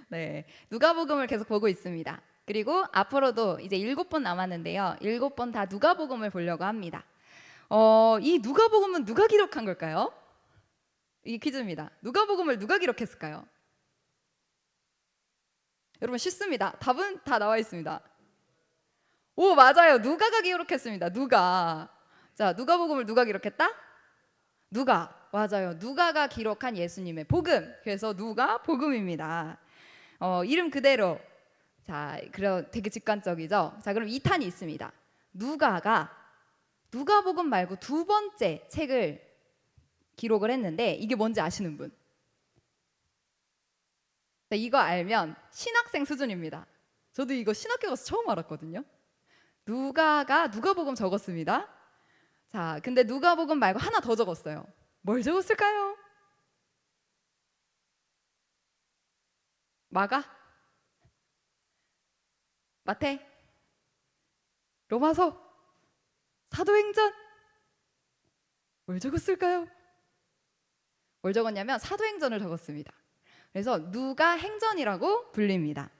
네, 누가복음을 계속 보고 있습니다. 그리고 앞으로도 이제 7번 남았는데요. 7번 다 누가복음을 보려고 합니다. 이 누가복음은 누가 기록한 걸까요? 이 퀴즈입니다. 누가복음을 누가 기록했을까요? 여러분 쉽습니다. 답은 다 나와 있습니다. 오, 맞아요. 누가가 기록했습니다. 누가. 자, 누가복음을 누가 기록했다? 누가. 맞아요. 누가가 기록한 예수님의 복음. 그래서 누가복음입니다. 이름 그대로. 자, 그럼 되게 직관적이죠. 자, 그럼 2탄이 있습니다. 누가가 누가복음 말고 두 번째 책을 기록을 했는데 이게 뭔지 아시는 분? 자, 이거 알면 신학생 수준입니다. 저도 이거 신학교 가서 처음 알았거든요. 누가가 누가복음 적었습니다. 자, 근데 누가복음 말고 하나 더 적었어요. 뭘 적었을까요? 마가? 마태? 로마서? 사도행전? 뭘 적었을까요? 뭘 적었냐면 사도행전을 적었습니다. 그래서 누가 행전이라고 불립니다.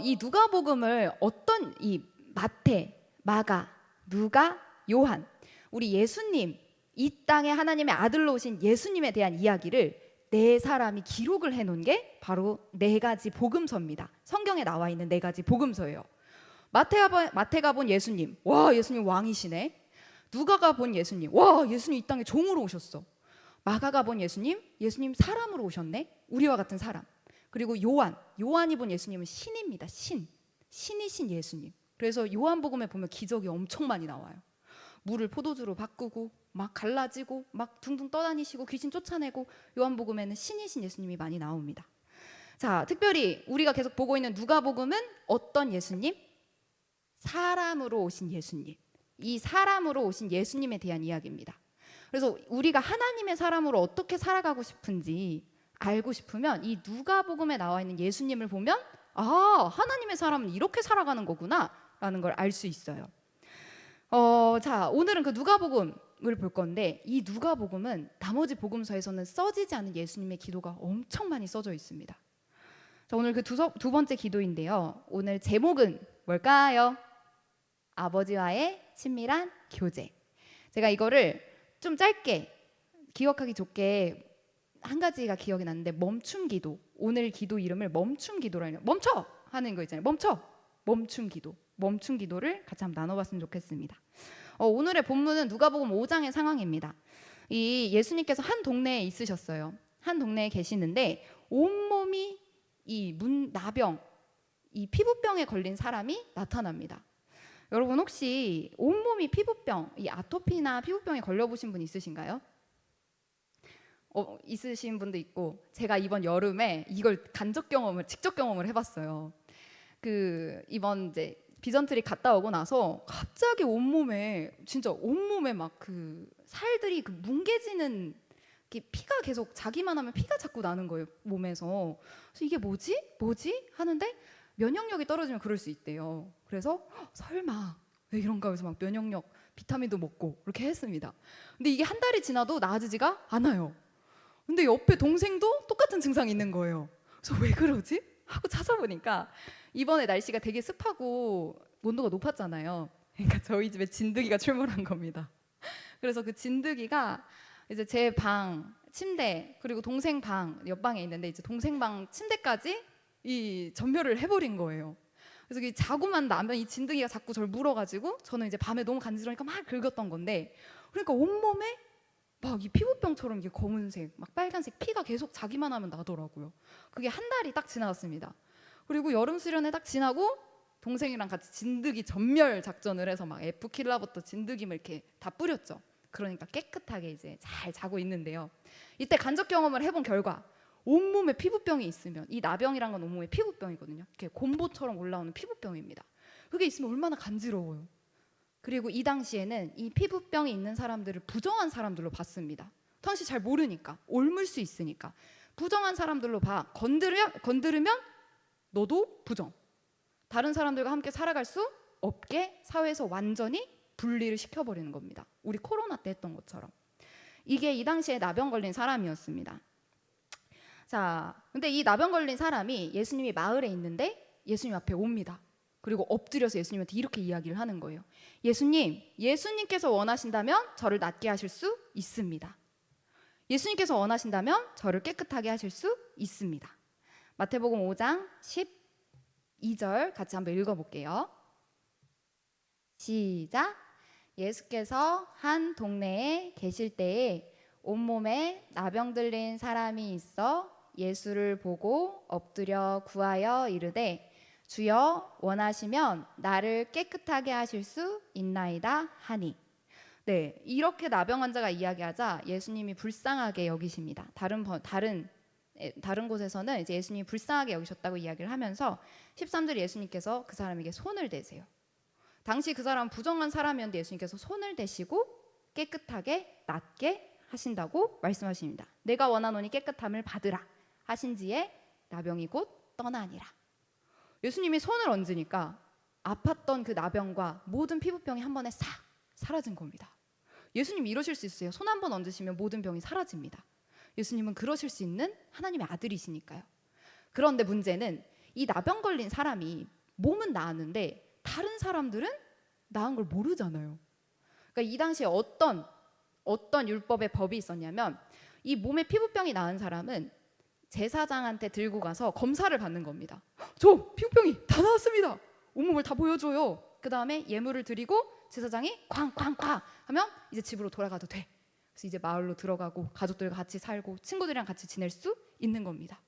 이 누가복음을 어떤 이 마태, 마가, 누가, 요한, 우리 예수님, 이 땅에 하나님의 아들로 오신 예수님에 대한 이야기를 네 사람이 기록을 해놓은 게 바로 네 가지 복음서입니다. 성경에 나와 있는 네 가지 복음서예요. 마태가 본 예수님, 와, 예수님 왕이시네. 누가가 본 예수님, 와, 예수님 이 땅에 종으로 오셨어. 마가가 본 예수님, 예수님 사람으로 오셨네. 우리와 같은 사람. 그리고 요한이 본 예수님은 신입니다. 신이신 예수님. 그래서 요한복음에 보면 기적이 엄청 많이 나와요. 물을 포도주로 바꾸고 막 갈라지고 막 둥둥 떠다니시고 귀신 쫓아내고, 요한복음에는 신이신 예수님이 많이 나옵니다. 자, 특별히 우리가 계속 보고 있는 누가복음은 어떤 예수님? 사람으로 오신 예수님. 이 사람으로 오신 예수님에 대한 이야기입니다. 그래서 우리가 하나님의 사람으로 어떻게 살아가고 싶은지 알고 싶으면 이 누가복음에 나와 있는 예수님을 보면, 아, 하나님의 사람은 이렇게 살아가는 거구나 라는 걸 알 수 있어요. 자, 오늘은 그 누가복음을 볼 건데, 이 누가복음은 나머지 복음서에서는 써지지 않은 예수님의 기도가 엄청 많이 써져 있습니다. 자, 오늘 그 두 번째 기도인데요. 오늘 제목은 뭘까요? 아버지와의 친밀한 교제. 제가 이거를 좀 짧게 기억하기 좋게 한 가지가 기억이 났는데, 멈춤 기도. 오늘 기도 이름을 멈춤 기도라는, 멈춰 하는 거 있잖아요. 멈춤 기도. 멈춤 기도를 같이 한번 나눠봤으면 좋겠습니다. 오늘의 본문은 누가복음 5장의 상황입니다. 이 예수님께서 한 동네에 있으셨어요. 한 동네에 계시는데 온몸이 이 나병, 이 피부병에 걸린 사람이 나타납니다. 여러분 혹시 온몸이 피부병, 이 아토피나 피부병에 걸려보신 분 있으신가요? 있으신 분도 있고, 제가 이번 여름에 이걸 직접 경험을 해봤어요. 이번 이제 비전트리 갔다 오고 나서 갑자기 진짜 온몸에 막 그 살들이 뭉개지는, 피가 계속 자기만 하면 피가 자꾸 나는 거예요, 몸에서. 그래서 이게 뭐지 하는데 면역력이 떨어지면 그럴 수 있대요. 그래서 설마 왜 이런가 해서 막 면역력 비타민도 먹고 그렇게 했습니다. 근데 이게 한 달이 지나도 나아지지가 않아요. 근데 옆에 동생도 똑같은 증상이 있는 거예요. 그래서 왜 그러지? 하고 찾아보니까 이번에 날씨가 되게 습하고 온도가 높았잖아요. 그러니까 저희 집에 진드기가 출몰한 겁니다. 그래서 그 진드기가 이제 제 방 침대, 그리고 동생 방 옆방에 있는데 이제 동생 방 침대까지 이 전멸을 해버린 거예요. 그래서 자고만 나면 이 진드기가 자꾸 저를 물어가지고, 저는 이제 밤에 너무 간지러니까 막 긁었던 건데, 그러니까 온몸에 막 이 피부병처럼 이게 검은색, 막 빨간색 피가 계속 자기만 하면 나더라고요. 그게 한 달이 딱 지나갔습니다. 그리고 여름 수련회 딱 지나고 동생이랑 같이 진드기 전멸 작전을 해서 막 F킬러부터 진드기물 이렇게 다 뿌렸죠. 그러니까 깨끗하게 이제 잘 자고 있는데요. 이때 간접 경험을 해본 결과, 온몸에 피부병이 있으면, 이 나병이란 건 온몸에 피부병이거든요. 이렇게 곰보처럼 올라오는 피부병입니다. 그게 있으면 얼마나 간지러워요. 그리고 이 당시에는 이 피부병이 있는 사람들을 부정한 사람들로 봤습니다. 당시 잘 모르니까, 옮을 수 있으니까 부정한 사람들로 봐. 건드르면 너도 부정. 다른 사람들과 함께 살아갈 수 없게 사회에서 완전히 분리를 시켜버리는 겁니다. 우리 코로나 때 했던 것처럼. 이게 이 당시에 나병 걸린 사람이었습니다. 자, 근데 이 나병 걸린 사람이 예수님이 마을에 있는데 예수님 앞에 옵니다. 그리고 엎드려서 예수님한테 이렇게 이야기를 하는 거예요. 예수님, 예수님께서 원하신다면 저를 낫게 하실 수 있습니다. 예수님께서 원하신다면 저를 깨끗하게 하실 수 있습니다. 마태복음 5장 12절 같이 한번 읽어볼게요. 시작. 예수께서 한 동네에 계실 때에 온몸에 나병 들린 사람이 있어 예수를 보고 엎드려 구하여 이르되 주여 원하시면 나를 깨끗하게 하실 수 있나이다 하니. 네, 이렇게 나병 환자가 이야기하자 예수님이 불쌍하게 여기십니다. 다른 곳에서는 이제 예수님이 불쌍하게 여기셨다고 이야기를 하면서 13절 예수님께서 그 사람에게 손을 대세요. 당시 그 사람은 부정한 사람이었는데 예수님께서 손을 대시고 깨끗하게 낫게 하신다고 말씀하십니다. 내가 원하노니 깨끗함을 받으라 하신지에 나병이 곧 떠나니라. 예수님이 손을 얹으니까 아팠던 그 나병과 모든 피부병이 한 번에 싹 사라진 겁니다. 예수님 이러실 수 있어요. 손 한 번 얹으시면 모든 병이 사라집니다. 예수님은 그러실 수 있는 하나님의 아들이시니까요. 그런데 문제는 이 나병 걸린 사람이 몸은 나았는데 다른 사람들은 나은 걸 모르잖아요. 그러니까 이 당시에 어떤 율법의 법이 있었냐면 이 몸에 피부병이 나은 사람은 제사장한테 들고 가서 검사를 받는 겁니다. 저 피부병이 다 나았습니다. 온몸을 다 보여줘요. 그 다음에 예물을 드리고 제사장이 쾅쾅쾅 하면 이제 집으로 돌아가도 돼. 그래서 이제 마을로 들어가고 가족들과 같이 살고 친구들이랑 같이 지낼 수 있는 겁니다.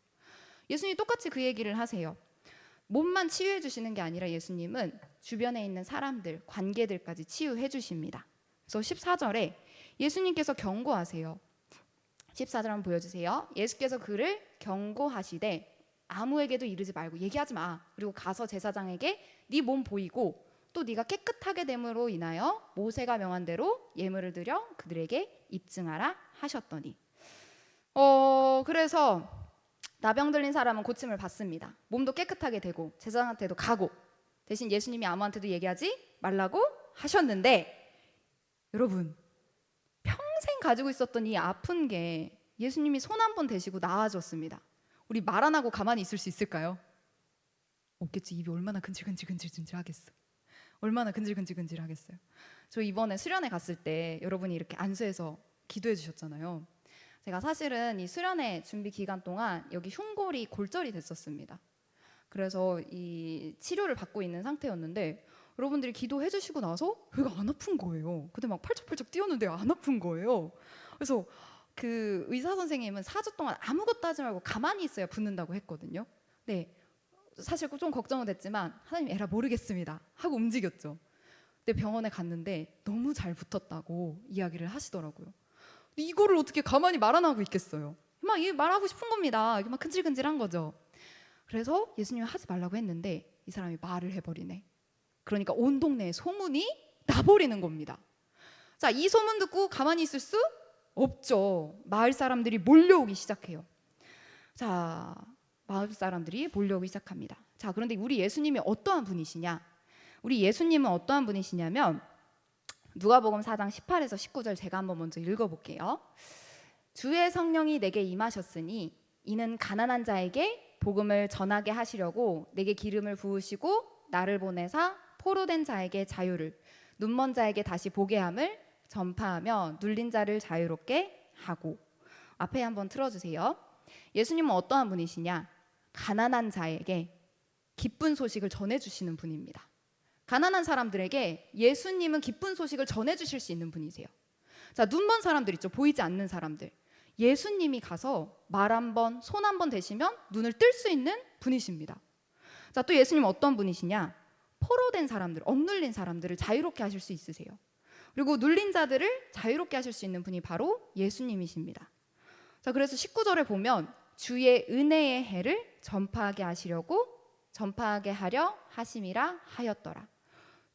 예수님이 똑같이 그 얘기를 하세요. 몸만 치유해 주시는 게 아니라 예수님은 주변에 있는 사람들, 관계들까지 치유해 주십니다. 그래서 14절에 예수님께서 경고하세요. 14절 한번 보여주세요. 예수께서 그를 경고하시되 아무에게도 이르지 말고 얘기하지 마. 그리고 가서 제사장에게 네 몸 보이고 또 네가 깨끗하게 됨으로 인하여 모세가 명한 대로 예물을 드려 그들에게 입증하라 하셨더니 그래서 나병 들린 사람은 고침을 받습니다. 몸도 깨끗하게 되고 제사장한테도 가고 대신 예수님이 아무한테도 얘기하지 말라고 하셨는데 여러분 평생 가지고 있었던 이 아픈 게 예수님이 손 한 번 대시고 나아졌습니다. 우리 말 안 하고 가만히 있을 수 있을까요? 없겠지. 입이 얼마나 근질근질 하겠어. 얼마나 근질근질 하겠어요. 저 이번에 수련회 갔을 때 여러분이 이렇게 안수해서 기도해 주셨잖아요. 제가 사실은 이 수련회 준비 기간 동안 여기 흉골이 골절이 됐었습니다. 그래서 이 치료를 받고 있는 상태였는데 여러분들이 기도해 주시고 나서 여기가 안 아픈 거예요. 근데 막 펄쩍펄쩍 뛰었는데 안 아픈 거예요. 그래서 그 의사 선생님은 4주 동안 아무것도 하지 말고 가만히 있어야 붓는다고 했거든요. 네, 사실 좀 걱정은 됐지만 하나님 에라 모르겠습니다 하고 움직였죠. 근데 병원에 갔는데 너무 잘 붙었다고 이야기를 하시더라고요. 근데 이거를 어떻게 가만히 말 안 하고 있겠어요. 막 말하고 싶은 겁니다. 막 근질근질한 거죠. 그래서 예수님이 하지 말라고 했는데 이 사람이 말을 해버리네. 그러니까 온 동네에 소문이 나버리는 겁니다. 자, 이 소문 듣고 가만히 있을 수 없죠. 마을 사람들이 몰려오기 시작해요. 자, 마을 사람들이 몰려오기 시작합니다. 자, 그런데 우리 예수님이 어떠한 분이시냐? 우리 예수님은 어떠한 분이시냐면 누가복음 4장 18에서 19절 제가 한번 먼저 읽어볼게요. 주의 성령이 내게 임하셨으니 이는 가난한 자에게 복음을 전하게 하시려고 내게 기름을 부으시고 나를 보내사 포로된 자에게 자유를 눈먼 자에게 다시 보게 함을 전파하며 눌린 자를 자유롭게 하고. 앞에 한번 틀어주세요. 예수님은 어떠한 분이시냐? 가난한 자에게 기쁜 소식을 전해주시는 분입니다. 가난한 사람들에게 예수님은 기쁜 소식을 전해주실 수 있는 분이세요. 자, 눈먼 사람들 있죠. 보이지 않는 사람들. 예수님이 가서 말 한 번, 손 한 번 대시면 눈을 뜰 수 있는 분이십니다. 자, 또 예수님은 어떤 분이시냐? 포로된 사람들, 억눌린 사람들을 자유롭게 하실 수 있으세요. 그리고 눌린 자들을 자유롭게 하실 수 있는 분이 바로 예수님이십니다. 자, 그래서 19절에 보면 주의 은혜의 해를 전파하게 하려 하심이라 하였더라.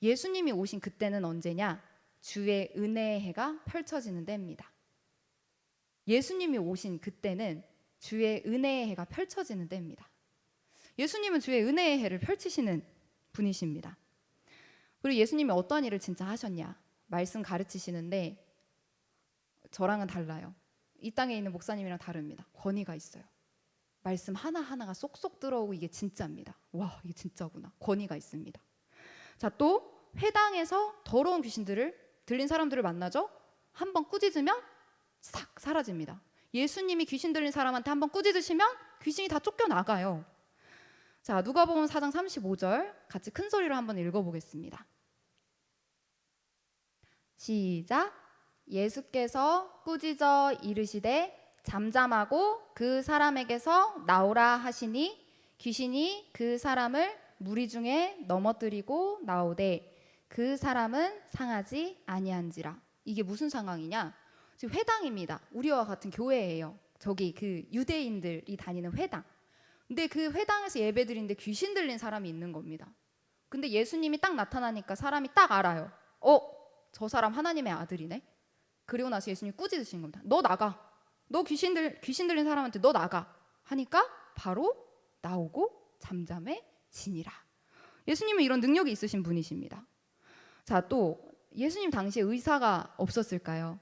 예수님이 오신 그때는 언제냐? 주의 은혜의 해가 펼쳐지는 때입니다. 예수님이 오신 그때는 주의 은혜의 해가 펼쳐지는 때입니다. 예수님은 주의 은혜의 해를 펼치시는 분이십니다. 그리고 예수님이 어떠한 일을 진짜 하셨냐? 말씀 가르치시는데 저랑은 달라요. 이 땅에 있는 목사님이랑 다릅니다. 권위가 있어요. 말씀 하나하나가 쏙쏙 들어오고 이게 진짜입니다. 와, 이게 진짜구나. 권위가 있습니다. 자, 또 회당에서 더러운 귀신들을 들린 사람들을 만나죠. 한번 꾸짖으면 싹 사라집니다. 예수님이 귀신 들린 사람한테 한번 꾸짖으시면 귀신이 다 쫓겨나가요. 자, 누가복음 4장 35절 같이 큰 소리로 한번 읽어보겠습니다. 시작. 예수께서 꾸짖어 이르시되 잠잠하고 그 사람에게서 나오라 하시니 귀신이 그 사람을 무리 중에 넘어뜨리고 나오되 그 사람은 상하지 아니한지라. 이게 무슨 상황이냐? 지금 회당입니다. 우리와 같은 교회예요. 저기 그 유대인들이 다니는 회당. 근데 그 회당에서 예배드리는데 귀신 들린 사람이 있는 겁니다. 근데 예수님이 딱 나타나니까 사람이 딱 알아요. 저 사람 하나님의 아들이네. 그리고 나서 예수님이 꾸짖으신 겁니다. 너 나가. 너 귀신 들린 사람한테 너 나가 하니까 바로 나오고 잠잠해지니라. 예수님은 이런 능력이 있으신 분이십니다. 자, 또 예수님 당시에 의사가 없었을까요?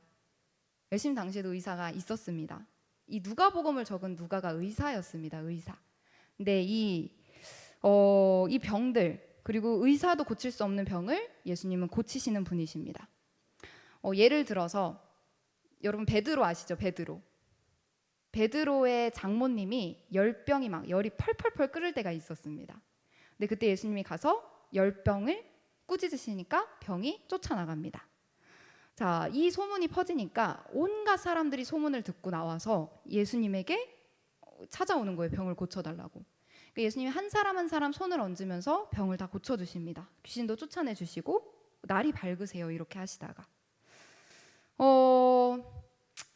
예수님 당시에도 의사가 있었습니다. 이 누가복음을 적은 누가가 의사였습니다. 의사. 근데 이 병들, 그리고 의사도 고칠 수 없는 병을 예수님은 고치시는 분이십니다. 예를 들어서 여러분 베드로 아시죠? 베드로의 장모님이 열병이 막 열이 펄펄펄 끓을 때가 있었습니다. 근데 그때 예수님이 가서 열병을 꾸짖으시니까 병이 쫓아나갑니다. 자, 이 소문이 퍼지니까 온갖 사람들이 소문을 듣고 나와서 예수님에게 찾아오는 거예요. 병을 고쳐달라고. 그러니까 예수님이 한 사람 한 사람 손을 얹으면서 병을 다 고쳐주십니다. 귀신도 쫓아내주시고 날이 밝으세요. 이렇게 하시다가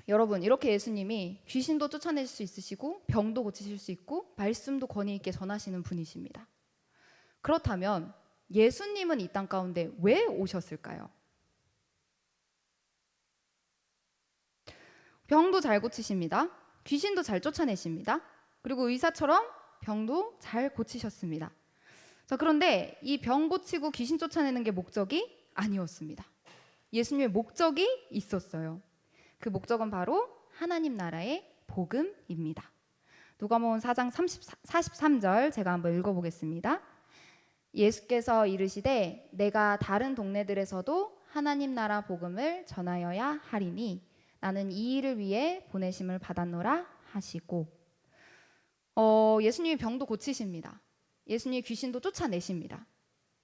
여러분, 이렇게 예수님이 귀신도 쫓아내실 수 있으시고 병도 고치실 수 있고 말씀도 권위 있게 전하시는 분이십니다. 그렇다면 예수님은 이 땅 가운데 왜 오셨을까요? 병도 잘 고치십니다. 귀신도 잘 쫓아내십니다. 그리고 의사처럼 병도 잘 고치셨습니다. 자, 그런데 이 병 고치고 귀신 쫓아내는 게 목적이 아니었습니다. 예수님의 목적이 있었어요. 그 목적은 바로 하나님 나라의 복음입니다. 누가복음 4장 43절 제가 한번 읽어보겠습니다. 예수께서 이르시되 내가 다른 동네들에서도 하나님 나라 복음을 전하여야 하리니 나는 이 일을 위해 보내심을 받았노라 하시고 예수님이 병도 고치십니다. 예수님이 귀신도 쫓아내십니다.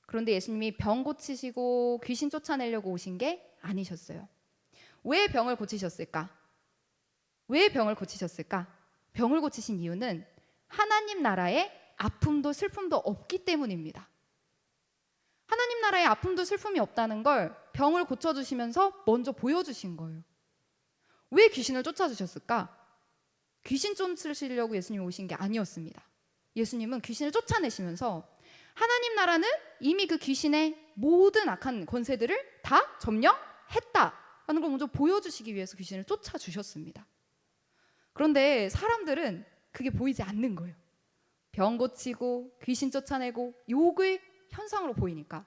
그런데 예수님이 병 고치시고 귀신 쫓아내려고 오신 게 아니셨어요. 왜 병을 고치셨을까? 왜 병을 고치셨을까? 병을 고치신 이유는 하나님 나라에 아픔도 슬픔도 없기 때문입니다. 하나님 나라에 아픔도 슬픔이 없다는 걸 병을 고쳐주시면서 먼저 보여주신 거예요. 왜 귀신을 쫓아주셨을까? 귀신 쫓으시려고 예수님이 오신 게 아니었습니다. 예수님은 귀신을 쫓아내시면서 하나님 나라는 이미 그 귀신의 모든 악한 권세들을 다 점령했다라는 걸 먼저 보여주시기 위해서 귀신을 쫓아주셨습니다. 그런데 사람들은 그게 보이지 않는 거예요. 병 고치고 귀신 쫓아내고 욕의 현상으로 보이니까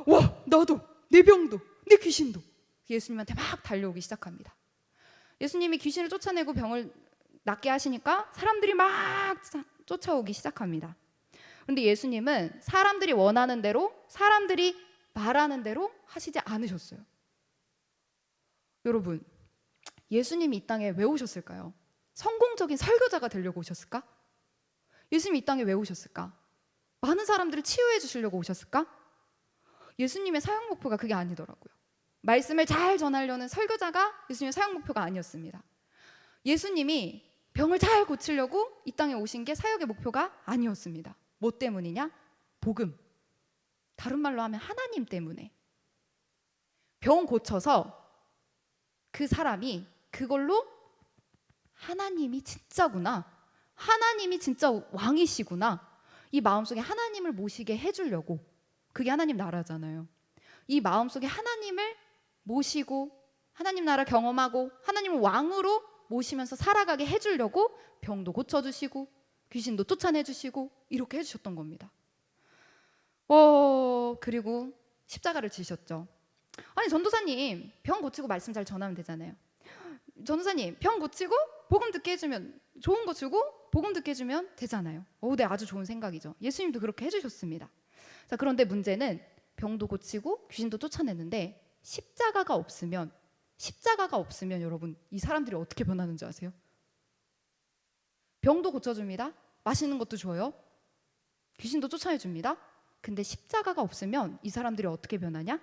와, 나도, 내 병도, 내 귀신도 예수님한테 막 달려오기 시작합니다. 예수님이 귀신을 쫓아내고 병을 낫게 하시니까 사람들이 막 쫓아오기 시작합니다. 그런데 예수님은 사람들이 원하는 대로, 사람들이 말하는 대로 하시지 않으셨어요. 여러분, 예수님이 이 땅에 왜 오셨을까요? 성공적인 설교자가 되려고 오셨을까? 예수님이 이 땅에 왜 오셨을까? 많은 사람들을 치유해 주시려고 오셨을까? 예수님의 사역 목표가 그게 아니더라고요. 말씀을 잘 전하려는 설교자가 예수님의 사역 목표가 아니었습니다. 예수님이 병을 잘 고치려고 이 땅에 오신 게 사역의 목표가 아니었습니다. 뭐 때문이냐? 복음. 다른 말로 하면 하나님 때문에. 병 고쳐서 그 사람이 그걸로 하나님이 진짜구나, 하나님이 진짜 왕이시구나, 이 마음속에 하나님을 모시게 해주려고. 그게 하나님 나라잖아요. 이 마음속에 하나님을 모시고 하나님 나라 경험하고 하나님을 왕으로 모시면서 살아가게 해주려고 병도 고쳐주시고 귀신도 쫓아내주시고 이렇게 해주셨던 겁니다. 그리고 십자가를 지셨죠. 아니, 전도사님, 병 고치고 말씀 잘 전하면 되잖아요. 전도사님, 병 고치고 복음 듣게 해주면 좋은 거 주고 복음 듣게 해주면 되잖아요. 네, 아주 좋은 생각이죠. 예수님도 그렇게 해주셨습니다. 자, 그런데 문제는 병도 고치고 귀신도 쫓아냈는데 십자가가 없으면 여러분, 이 사람들이 어떻게 변하는 줄 아세요? 병도 고쳐줍니다. 맛있는 것도 줘요. 귀신도 쫓아내줍니다. 근데 십자가가 없으면 이 사람들이 어떻게 변하냐?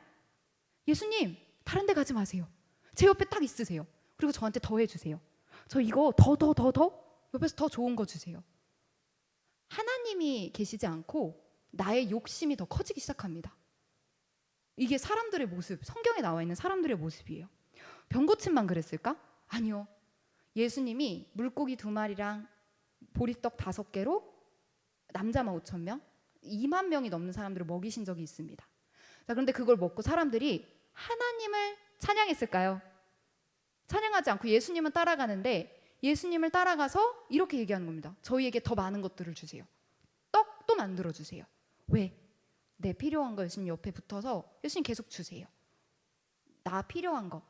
예수님, 다른 데 가지 마세요. 제 옆에 딱 있으세요. 그리고 저한테 더 해주세요. 저 이거 더 옆에서 더 좋은 거 주세요. 하나님이 계시지 않고 나의 욕심이 더 커지기 시작합니다. 이게 사람들의 모습, 성경에 나와 있는 사람들의 모습이에요. 병 고침만 그랬을까? 아니요. 예수님이 물고기 2마리랑 보리떡 5개로 남자만 5,000명, 2만 명이 넘는 사람들을 먹이신 적이 있습니다. 자, 그런데 그걸 먹고 사람들이 하나님을 찬양했을까요? 찬양하지 않고 예수님은 따라가는데, 예수님을 따라가서 이렇게 얘기하는 겁니다. 저희에게 더 많은 것들을 주세요. 떡도 만들어 주세요. 왜? 내 필요한 거 예수님 옆에 붙어서 예수님 계속 주세요. 나 필요한 거,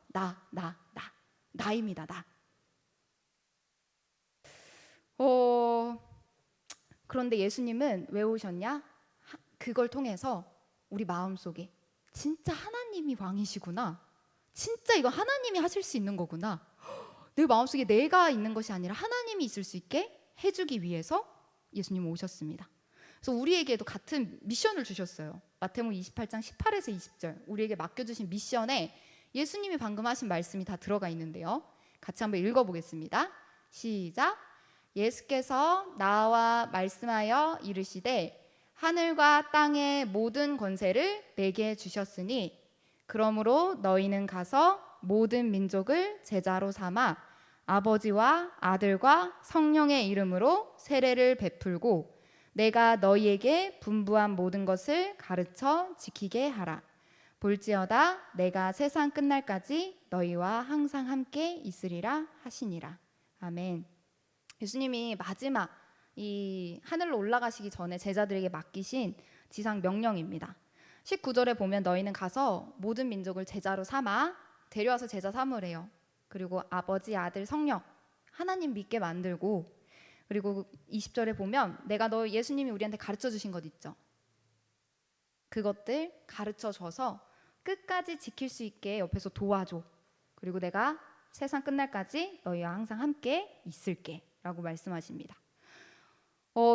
나입니다. 나. 그런데 예수님은 왜 오셨냐? 그걸 통해서 우리 마음속에 진짜 하나님이 왕이시구나, 진짜 이거 하나님이 하실 수 있는 거구나, 내 마음속에 내가 있는 것이 아니라 하나님이 있을 수 있게 해주기 위해서 예수님은 오셨습니다. 그래서 우리에게도 같은 미션을 주셨어요. 마태복음 28장 18에서 20절 우리에게 맡겨주신 미션에 예수님이 방금 하신 말씀이 다 들어가 있는데요. 같이 한번 읽어보겠습니다. 시작. 예수께서 나와 말씀하여 이르시되 하늘과 땅의 모든 권세를 내게 주셨으니 그러므로 너희는 가서 모든 민족을 제자로 삼아 아버지와 아들과 성령의 이름으로 세례를 베풀고 내가 너희에게 분부한 모든 것을 가르쳐 지키게 하라. 볼지어다 내가 세상 끝날까지 너희와 항상 함께 있으리라 하시니라. 아멘. 예수님이 마지막 이 하늘로 올라가시기 전에 제자들에게 맡기신 지상 명령입니다. 19절에 보면 너희는 가서 모든 민족을 제자로 삼아, 데려와서 제자 삼으래요. 그리고 아버지, 아들, 성령 하나님 믿게 만들고, 그리고 20절에 보면 내가 예수님이 우리한테 가르쳐 주신 것 있죠. 그것들 가르쳐 줘서 끝까지 지킬 수 있게 옆에서 도와줘. 그리고 내가 세상 끝날까지 너희와 항상 함께 있을게 라고 말씀하십니다.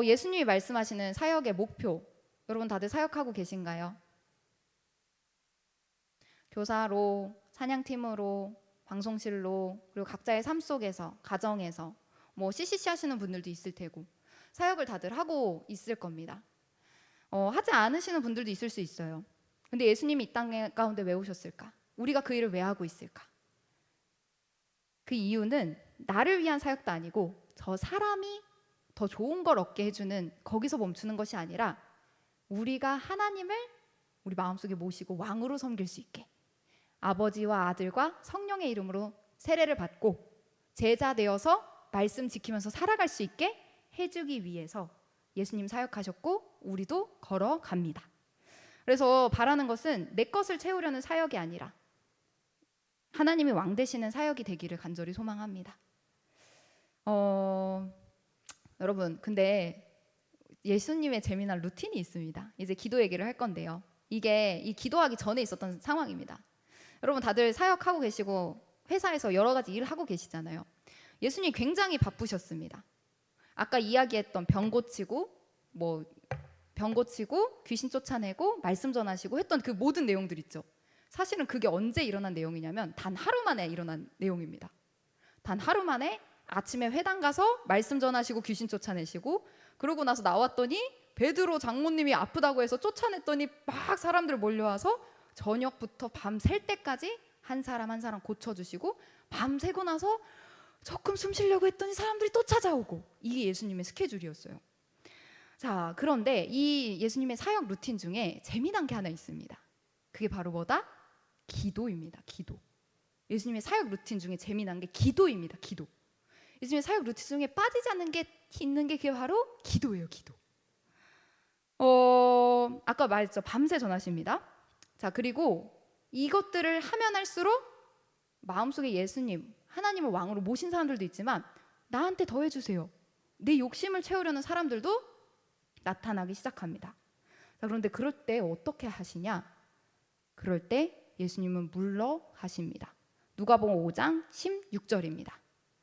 예수님이 말씀하시는 사역의 목표, 여러분 다들 사역하고 계신가요? 교사로, 찬양팀으로, 방송실로, 그리고 각자의 삶 속에서, 가정에서 CCC 하시는 분들도 있을 테고 사역을 다들 하고 있을 겁니다. 하지 않으시는 분들도 있을 수 있어요. 근데 예수님이 이 땅 가운데 왜 오셨을까? 우리가 그 일을 왜 하고 있을까? 그 이유는 나를 위한 사역도 아니고 저 사람이 더 좋은 걸 얻게 해주는, 거기서 멈추는 것이 아니라 우리가 하나님을 우리 마음속에 모시고 왕으로 섬길 수 있게 아버지와 아들과 성령의 이름으로 세례를 받고 제자 되어서 말씀 지키면서 살아갈 수 있게 해주기 위해서 예수님 사역하셨고 우리도 걸어갑니다. 그래서 바라는 것은 내 것을 채우려는 사역이 아니라 하나님이 왕 되시는 사역이 되기를 간절히 소망합니다. 여러분, 근데 예수님의 재미난 루틴이 있습니다. 이제 기도 얘기를 할 건데요. 이게 이 기도하기 전에 있었던 상황입니다. 여러분 다들 사역하고 계시고 회사에서 여러 가지 일을 하고 계시잖아요. 예수님이 굉장히 바쁘셨습니다. 아까 이야기했던 병 고치고 귀신 쫓아내고 말씀 전하시고 했던 그 모든 내용들 있죠. 사실은 그게 언제 일어난 내용이냐면 단 하루 만에 일어난 내용입니다. 단 하루 만에 아침에 회당 가서 말씀 전하시고 귀신 쫓아내시고, 그러고 나서 나왔더니 베드로 장모님이 아프다고 해서 쫓아냈더니 막 사람들 몰려와서 저녁부터 밤 샐 때까지 한 사람 한 사람 고쳐주시고, 밤 새고 나서 조금 숨 쉬려고 했더니 사람들이 또 찾아오고, 이게 예수님의 스케줄이었어요. 자, 그런데 이 예수님의 사역 루틴 중에 재미난 게 하나 있습니다. 그게 바로 뭐다? 기도입니다. 기도. 예수님의 사역 루틴 중에 재미난 게 기도입니다. 기도. 예수님의 사역 루틴 중에 빠지지 않는 게 있는 게 그게 바로 기도예요. 기도. 아까 말했죠. 밤새 전하십니다. 자, 그리고 이것들을 하면 할수록 마음속에 예수님, 하나님을 왕으로 모신 사람들도 있지만 나한테 더 해주세요. 내 욕심을 채우려는 사람들도 나타나기 시작합니다. 자, 그런데 그럴 때 어떻게 하시냐? 그럴 때 예수님은 물러가십니다. 누가복음 5장 16절입니다.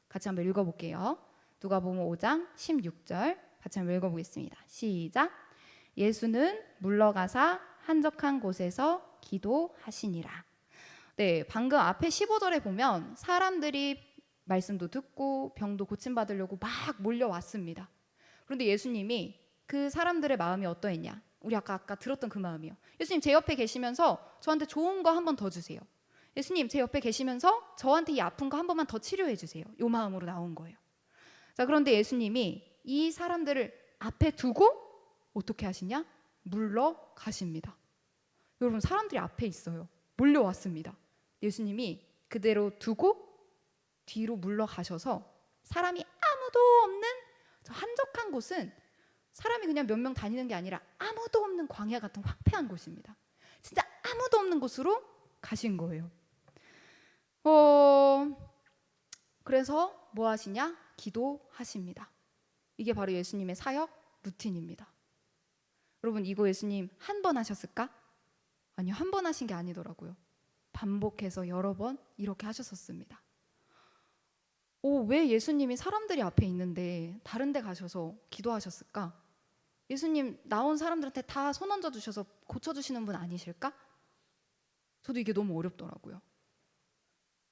같이 한번 읽어볼게요. 누가복음 5장 16절 같이 한번 읽어보겠습니다. 시작. 예수는 물러가사 한적한 곳에서 기도하시니라. 네, 방금 앞에 15절에 보면 사람들이 말씀도 듣고 병도 고침받으려고 막 몰려왔습니다. 그런데 예수님이 그 사람들의 마음이 어떠했냐? 우리 아까 들었던 그 마음이요. 예수님 제 옆에 계시면서 저한테 좋은 거 한 번 더 주세요. 예수님 제 옆에 계시면서 저한테 이 아픈 거 한 번만 더 치료해 주세요. 이 마음으로 나온 거예요. 자, 그런데 예수님이 이 사람들을 앞에 두고 어떻게 하시냐? 물러가십니다. 여러분, 사람들이 앞에 있어요. 몰려왔습니다. 예수님이 그대로 두고 뒤로 물러가셔서 사람이 아무도 없는 저 한적한 곳은 사람이 그냥 몇 명 다니는 게 아니라 아무도 없는 광야 같은 황폐한 곳입니다. 진짜 아무도 없는 곳으로 가신 거예요. 그래서 뭐 하시냐? 기도하십니다. 이게 바로 예수님의 사역 루틴입니다. 여러분, 이거 예수님 한 번 하셨을까? 아니요, 한 번 하신 게 아니더라고요. 반복해서 여러 번 이렇게 하셨었습니다. 왜 예수님이 사람들이 앞에 있는데 다른 데 가셔서 기도하셨을까? 예수님 나온 사람들한테 다 손 얹어 주셔서 고쳐주시는 분 아니실까? 저도 이게 너무 어렵더라고요.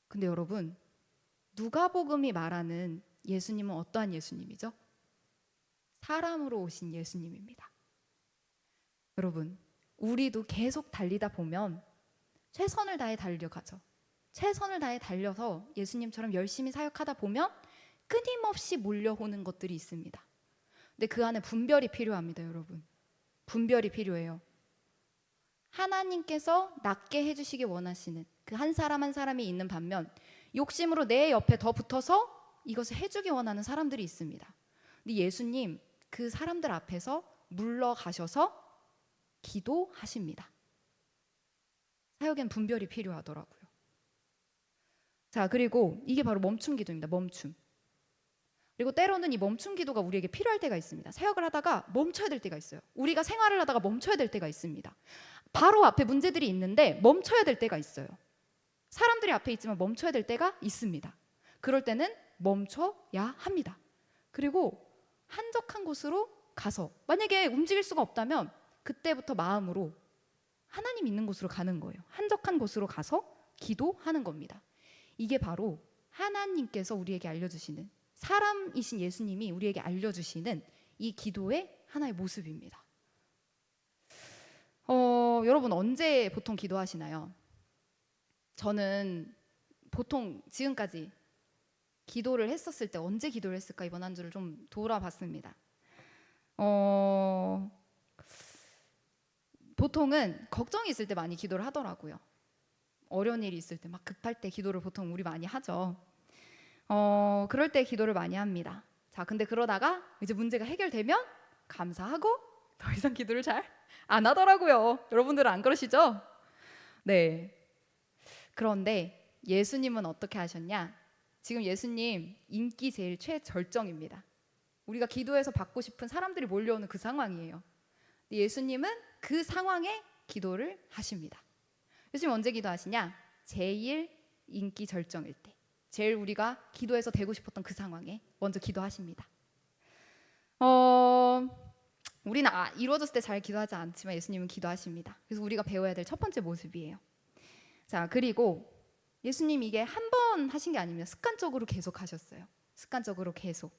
근데 여러분, 누가복음이 말하는 예수님은 어떠한 예수님이죠? 사람으로 오신 예수님입니다. 여러분, 우리도 계속 달리다 보면 최선을 다해 달려가죠. 최선을 다해 달려서 예수님처럼 열심히 사역하다 보면 끊임없이 몰려오는 것들이 있습니다. 근데 그 안에 분별이 필요합니다, 여러분. 분별이 필요해요. 하나님께서 낫게 해주시기 원하시는 그 한 사람 한 사람이 있는 반면 욕심으로 내 옆에 더 붙어서 이것을 해주기 원하는 사람들이 있습니다. 근데 예수님 그 사람들 앞에서 물러가셔서 기도하십니다. 사역엔 분별이 필요하더라고요. 자, 그리고 이게 바로 멈춤 기도입니다. 멈춤. 그리고 때로는 이 멈춤 기도가 우리에게 필요할 때가 있습니다. 사역을 하다가 멈춰야 될 때가 있어요. 우리가 생활을 하다가 멈춰야 될 때가 있습니다. 바로 앞에 문제들이 있는데 멈춰야 될 때가 있어요. 사람들이 앞에 있지만 멈춰야 될 때가 있습니다. 그럴 때는 멈춰야 합니다. 그리고 한적한 곳으로 가서 만약에 움직일 수가 없다면 그때부터 마음으로 하나님 있는 곳으로 가는 거예요. 한적한 곳으로 가서 기도하는 겁니다. 이게 바로 하나님께서 우리에게 알려주시는, 사람이신 예수님이 우리에게 알려주시는 이 기도의 하나의 모습입니다. 여러분 언제 보통 기도하시나요? 저는 보통 지금까지 기도를 했었을 때 언제 기도를 했을까, 이번 한 주를 좀 돌아봤습니다. 보통은 걱정이 있을 때 많이 기도를 하더라고요. 어려운 일이 있을 때 막 급할 때 기도를 보통 우리 많이 하죠. 그럴 때 기도를 많이 합니다. 자, 근데 그러다가 이제 문제가 해결되면 감사하고 더 이상 기도를 잘 안 하더라고요. 여러분들은 안 그러시죠? 네. 그런데 예수님은 어떻게 하셨냐? 지금 예수님 인기 제일 최절정입니다. 우리가 기도해서 받고 싶은 사람들이 몰려오는 그 상황이에요. 예수님은 그 상황에 기도를 하십니다. 예수님 언제 기도하시냐? 제일 인기 절정일 때, 제일 우리가 기도해서 되고 싶었던 그 상황에 먼저 기도하십니다. 우리는 이루어졌을 때 잘 기도하지 않지만 예수님은 기도하십니다. 그래서 우리가 배워야 될 첫 번째 모습이에요. 자, 그리고 예수님 이게 한 번 하신 게 아닙니다. 습관적으로 계속 하셨어요. 습관적으로 계속.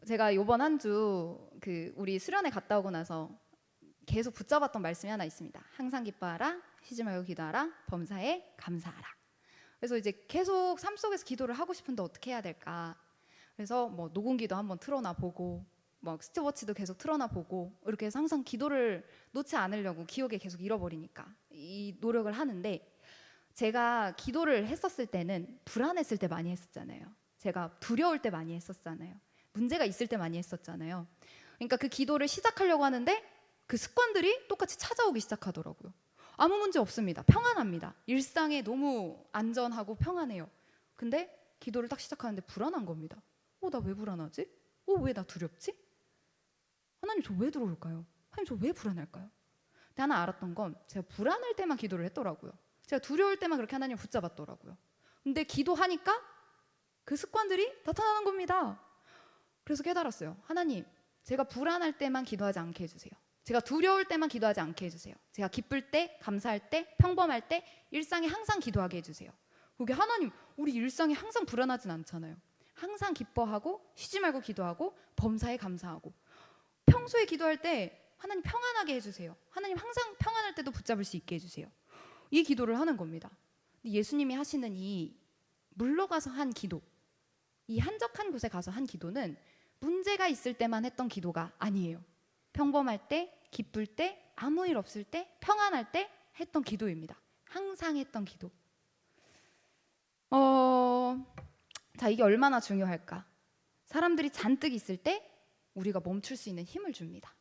제가 이번 한 주 우리 수련회 갔다 오고 나서 계속 붙잡았던 말씀이 하나 있습니다. 항상 기뻐하라, 쉬지 말고 기도하라, 범사에 감사하라. 그래서 이제 계속 삶 속에서 기도를 하고 싶은데 어떻게 해야 될까? 그래서 뭐 녹음기도 한번 틀어놔 보고, 뭐 스톱워치도 계속 틀어놔 보고, 이렇게 해서 항상 기도를 놓지 않으려고, 기억에 계속 잃어버리니까 이 노력을 하는데, 제가 기도를 했었을 때는 불안했을 때 많이 했었잖아요. 제가 두려울 때 많이 했었잖아요. 문제가 있을 때 많이 했었잖아요. 그러니까 그 기도를 시작하려고 하는데 그 습관들이 똑같이 찾아오기 시작하더라고요. 아무 문제 없습니다. 평안합니다. 일상에 너무 안전하고 평안해요. 근데 기도를 딱 시작하는데 불안한 겁니다. 나 왜 불안하지? 왜 나 두렵지? 하나님 저 왜 들어올까요? 하나님 저 왜 불안할까요? 근데 하나 알았던 건 제가 불안할 때만 기도를 했더라고요. 제가 두려울 때만 그렇게 하나님을 붙잡았더라고요. 근데 기도하니까 그 습관들이 나타나는 겁니다. 그래서 깨달았어요. 하나님, 제가 불안할 때만 기도하지 않게 해주세요. 제가 두려울 때만 기도하지 않게 해주세요. 제가 기쁠 때, 감사할 때, 평범할 때, 일상에 항상 기도하게 해주세요. 그게 하나님, 우리 일상에 항상 불안하진 않잖아요. 항상 기뻐하고 쉬지 말고 기도하고 범사에 감사하고 평소에 기도할 때 하나님 평안하게 해주세요. 하나님 항상 평안할 때도 붙잡을 수 있게 해주세요. 이 기도를 하는 겁니다. 예수님이 하시는 이 물러가서 한 기도, 이 한적한 곳에 가서 한 기도는 문제가 있을 때만 했던 기도가 아니에요. 평범할 때, 기쁠 때, 아무 일 없을 때, 평안할 때 했던 기도입니다. 항상 했던 기도. 자, 이게 얼마나 중요할까? 사람들이 잔뜩 있을 때 우리가 멈출 수 있는 힘을 줍니다.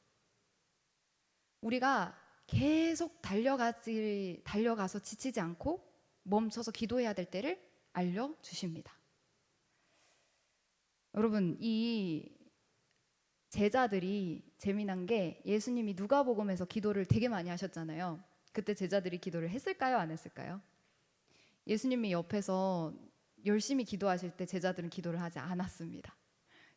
우리가 계속 달려가서 지치지 않고 멈춰서 기도해야 될 때를 알려주십니다. 여러분, 이 제자들이 재미난 게 예수님이 누가복음에서 기도를 되게 많이 하셨잖아요. 그때 제자들이 기도를 했을까요? 안 했을까요? 예수님이 옆에서 열심히 기도하실 때 제자들은 기도를 하지 않았습니다.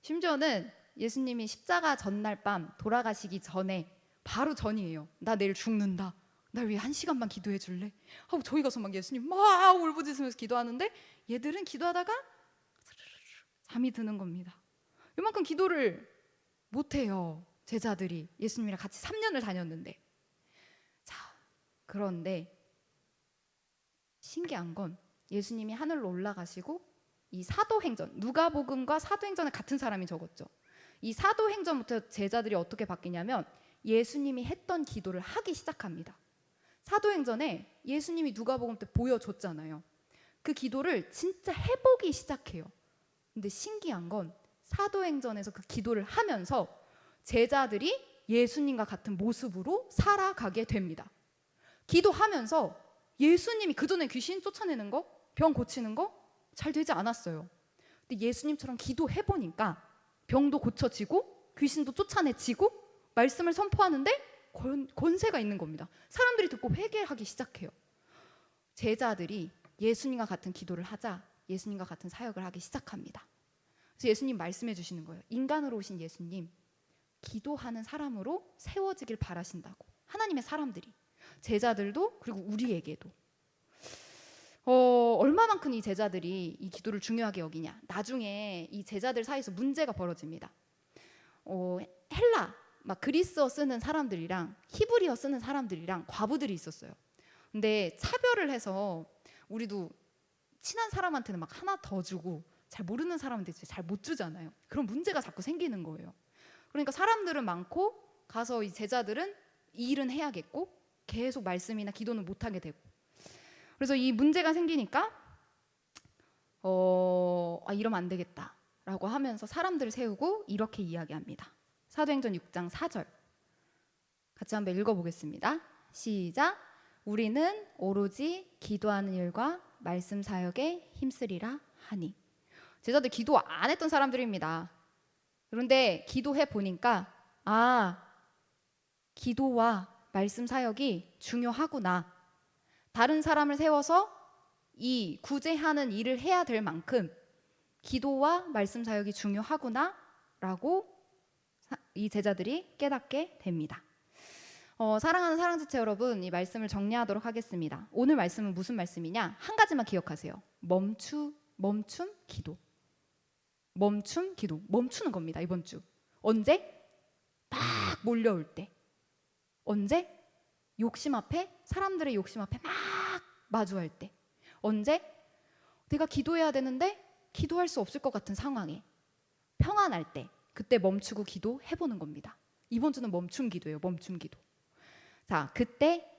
심지어는 예수님이 십자가 전날 밤 돌아가시기 전에 바로 전이에요. 나 내일 죽는다. 날 위해 1시간만 기도해 줄래? 하고 저희 가서 막 예수님 막 울부짖으면서 기도하는데 얘들은 기도하다가 잠이 드는 겁니다. 이만큼 기도를 못해요. 제자들이 예수님이랑 같이 3년을 다녔는데. 자, 그런데 신기한 건 예수님이 하늘로 올라가시고 이 사도행전, 누가복음과 사도행전을 같은 사람이 적었죠. 이 사도행전부터 제자들이 어떻게 바뀌냐면 예수님이 했던 기도를 하기 시작합니다. 사도행전에 예수님이 누가복음 때 보여줬잖아요. 그 기도를 진짜 해보기 시작해요. 근데 신기한 건 사도행전에서 그 기도를 하면서 제자들이 예수님과 같은 모습으로 살아가게 됩니다. 기도하면서 예수님이 그전에 귀신 쫓아내는 거, 병 고치는 거 잘 되지 않았어요. 근데 예수님처럼 기도해보니까 병도 고쳐지고 귀신도 쫓아내지고 말씀을 선포하는데 권세가 있는 겁니다. 사람들이 듣고 회개하기 시작해요. 제자들이 예수님과 같은 기도를 하자 예수님과 같은 사역을 하기 시작합니다. 그래서 예수님 말씀해 주시는 거예요. 인간으로 오신 예수님, 기도하는 사람으로 세워지길 바라신다고. 하나님의 사람들이, 제자들도 그리고 우리에게도. 얼마만큼 이 제자들이 이 기도를 중요하게 여기냐. 나중에 이 제자들 사이에서 문제가 벌어집니다. 헬라, 막 그리스어 쓰는 사람들이랑 히브리어 쓰는 사람들이랑 과부들이 있었어요. 근데 차별을 해서 우리도 친한 사람한테는 막 하나 더 주고 잘 모르는 사람한테 잘 못 주잖아요. 그런 문제가 자꾸 생기는 거예요. 그러니까 사람들은 많고 가서 이 제자들은 이 일은 해야겠고 계속 말씀이나 기도는 못하게 되고. 그래서 이 문제가 생기니까 이러면 안 되겠다라고 하면서 사람들을 세우고 이렇게 이야기합니다. 사도행전 6장 4절 같이 한번 읽어보겠습니다. 시작. 우리는 오로지 기도하는 일과 말씀 사역에 힘쓰리라 하니. 제자들 기도 안 했던 사람들입니다. 그런데 기도해 보니까 기도와 말씀 사역이 중요하구나. 다른 사람을 세워서 이 구제하는 일을 해야 될 만큼 기도와 말씀 사역이 중요하구나 라고 이 제자들이 깨닫게 됩니다. 사랑하는 사랑지체 여러분, 이 말씀을 정리하도록 하겠습니다. 오늘 말씀은 무슨 말씀이냐? 한 가지만 기억하세요. 멈춤 기도. 멈춤 기도. 멈추는 겁니다. 이번 주. 언제? 막 몰려올 때. 언제? 사람들의 욕심 앞에 막 마주할 때. 언제? 내가 기도해야 되는데 기도할 수 없을 것 같은 상황에. 평안할 때. 그때 멈추고 기도해보는 겁니다. 이번 주는 멈춤 기도예요. 멈춤 기도. 자, 그때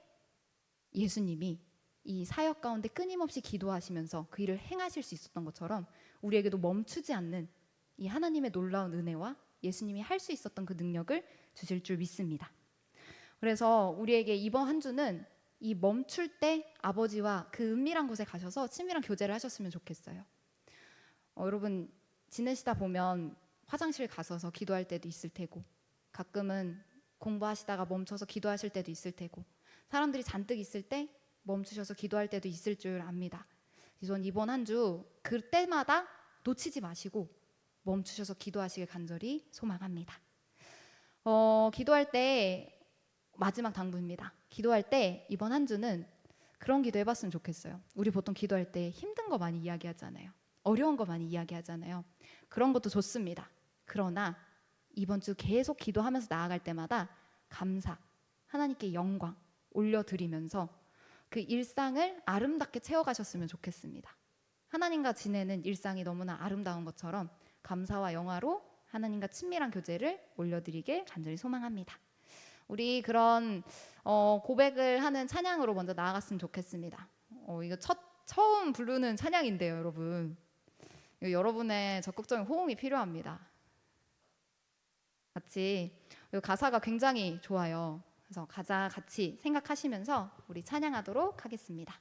예수님이 이 사역 가운데 끊임없이 기도하시면서 그 일을 행하실 수 있었던 것처럼 우리에게도 멈추지 않는 이 하나님의 놀라운 은혜와 예수님이 할 수 있었던 그 능력을 주실 줄 믿습니다. 그래서 우리에게 이번 한 주는 이 멈출 때 아버지와 그 은밀한 곳에 가셔서 친밀한 교제를 하셨으면 좋겠어요. 여러분 지내시다 보면 화장실 가서서 기도할 때도 있을 테고, 가끔은 공부하시다가 멈춰서 기도하실 때도 있을 테고, 사람들이 잔뜩 있을 때 멈추셔서 기도할 때도 있을 줄 압니다. 전 이번 한 주 그때마다 놓치지 마시고 멈추셔서 기도하시길 간절히 소망합니다. 기도할 때 마지막 당부입니다. 기도할 때 이번 한 주는 그런 기도 해봤으면 좋겠어요. 우리 보통 기도할 때 힘든 거 많이 이야기하잖아요. 어려운 거 많이 이야기하잖아요. 그런 것도 좋습니다. 그러나 이번 주 계속 기도하면서 나아갈 때마다 감사, 하나님께 영광 올려드리면서 그 일상을 아름답게 채워가셨으면 좋겠습니다. 하나님과 지내는 일상이 너무나 아름다운 것처럼 감사와 영화로 하나님과 친밀한 교제를 올려드리길 간절히 소망합니다. 우리 그런 고백을 하는 찬양으로 먼저 나아갔으면 좋겠습니다. 이거 처음 부르는 찬양인데요, 여러분. 여러분의 적극적인 호응이 필요합니다. 같이, 가사가 굉장히 좋아요. 그래서 가사 같이 생각하시면서 우리 찬양하도록 하겠습니다.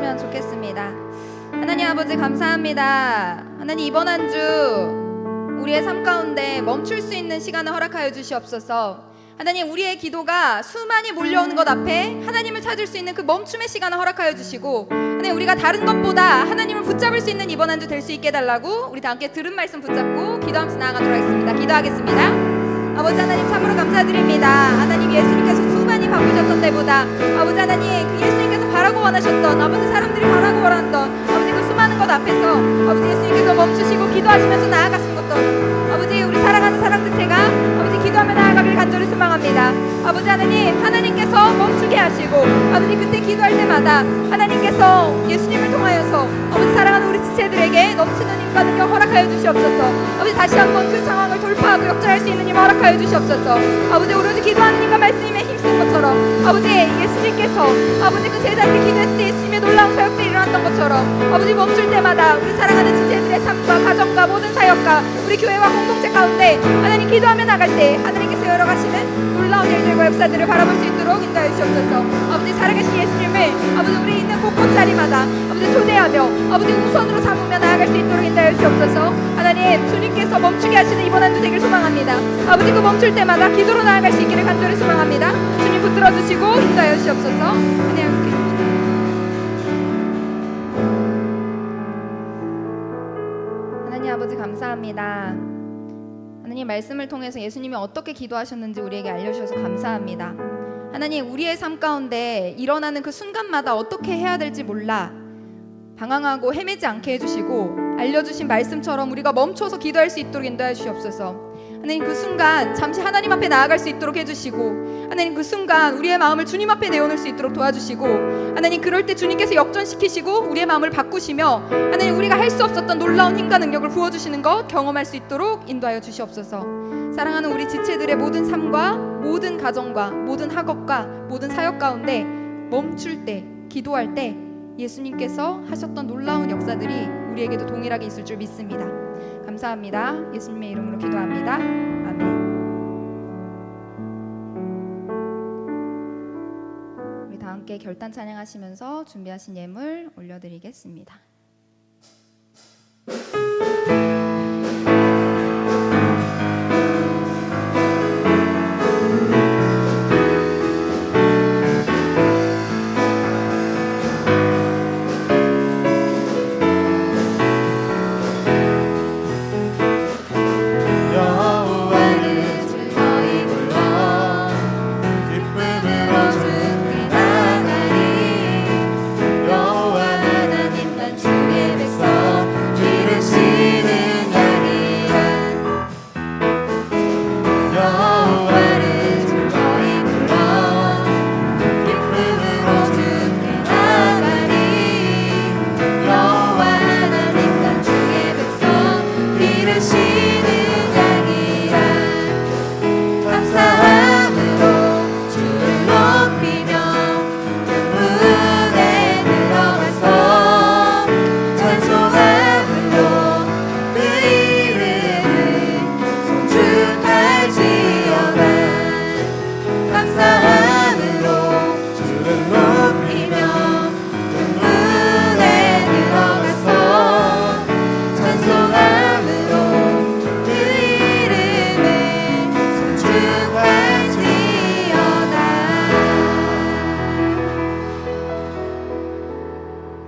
기도했으면 좋겠습니다. 하나님 아버지 감사합니다. 하나님 이번 한 주 우리의 삶 가운데 멈출 수 있는 시간을 허락하여 주시옵소서. 하나님 우리의 기도가 수많이 몰려오는 것 앞에 하나님을 찾을 수 있는 그 멈춤의 시간을 허락하여 주시고, 하나님 우리가 다른 것보다 하나님을 붙잡을 수 있는 이번 한 주 될 수 있게 해달라고 우리 다 함께 들은 말씀 붙잡고 기도하면서 나아가도록 하겠습니다. 기도하겠습니다. 아버지 하나님 참으로 감사드립니다. 하나님 예수님께서 수많이 바쁘셨던 때보다 아버지 하나님 그 예수님께서 바라고 원하셨던, 아버지 사람들이 바라고 원했던 아버지 그 수많은 것 앞에서 아버지 예수님께서 멈추시고 기도하시면서 나아가신 것도 아버지 우리 사랑하는 사람들 제가 아버지 기도하며 나아가길 간절히 소망합니다. 아버지 하나님, 하나님께서 멈추게 하시고 아버지 그때 기도할 때마다 하나님께서 예수님을 통하여서 아버지 사랑하는 우리 지체들에게 넘치는 힘과 능력 허락하여 주시옵소서. 아버지 다시 한번 그 상황을 돌파하고 역전할 수 있는 힘 허락하여 주시옵소서. 아버지 오로지 기도하는 힘과 말씀에 힘쓴 것처럼 아버지 예수님께서 아버지 그 제자들이 기도했을 때 예수님의 놀라운 사역들이 일어났던 것처럼 아버지 멈출 때마다 우리 사랑하는 지체들의 삶과 가정과 모든 사역과 우리 교회와 공동체 가운데 하나님 기도하며 나갈 때 하나님께서 열어가시는 놀라운 일들과 역사들을 바라볼 수 있도록 인도하여 주시옵소서. 아버지 살아계신 예수님을 아버지 우리 있는 곳곳 자리마다 아버지 초대하며 아버지 우선으로 삼으며 나아갈 수 있도록 인도하여 주시옵소서. 하나님 주님께서 멈추게 하시는 이번 한 주 되길 소망합니다. 아버지 그 멈출 때마다 기도로 나아갈 수 있기를 간절히 소망합니다. 주님 붙들어 주시고 인도하여 주시옵소서. 하나님 하나님 아버지 감사합니다. 하나님 말씀을 통해서 예수님이 어떻게 기도하셨는지 우리에게 알려주셔서 감사합니다. 하나님 우리의 삶 가운데 일어나는 그 순간마다 어떻게 해야 될지 몰라 방황하고 헤매지 않게 해주시고 알려주신 말씀처럼 우리가 멈춰서 기도할 수 있도록 인도해 주시옵소서. 하나님 그 순간 잠시 하나님 앞에 나아갈 수 있도록 해주시고, 하나님 그 순간 우리의 마음을 주님 앞에 내어놓을 수 있도록 도와주시고, 하나님 그럴 때 주님께서 역전시키시고 우리의 마음을 바꾸시며 하나님 우리가 할 수 없었던 놀라운 힘과 능력을 부어주시는 것 경험할 수 있도록 인도하여 주시옵소서. 사랑하는 우리 지체들의 모든 삶과 모든 가정과 모든 학업과 모든 사역 가운데 멈출 때 기도할 때 예수님께서 하셨던 놀라운 역사들이 우리에게도 동일하게 있을 줄 믿습니다. 감사합니다. 예수님의 이름으로 기도합니다. 아멘. 우리 다 함께 결단 찬양하시면서 준비하신 예물 올려드리겠습니다.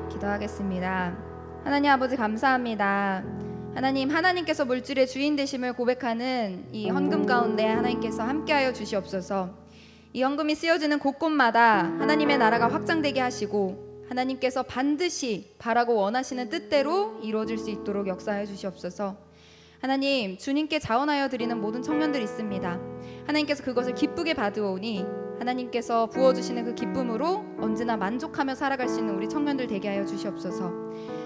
기도하겠습니다. 하나님 아버지 감사합니다. 하나님께서 물질의 주인 되심을 고백하는 이 헌금 가운데 하나님께서 함께하여 주시옵소서. 이 헌금이 쓰여지는 곳곳마다 하나님의 나라가 확장되게 하시고 하나님께서 반드시 바라고 원하시는 뜻대로 이루어질 수 있도록 역사해 주시옵소서. 하나님 주님께 자원하여 드리는 모든 청년들이 있습니다. 하나님께서 그것을 기쁘게 받으오니 하나님께서 부어주시는 그 기쁨으로 언제나 만족하며 살아갈 수 있는 우리 청년들 되게 하여 주시옵소서.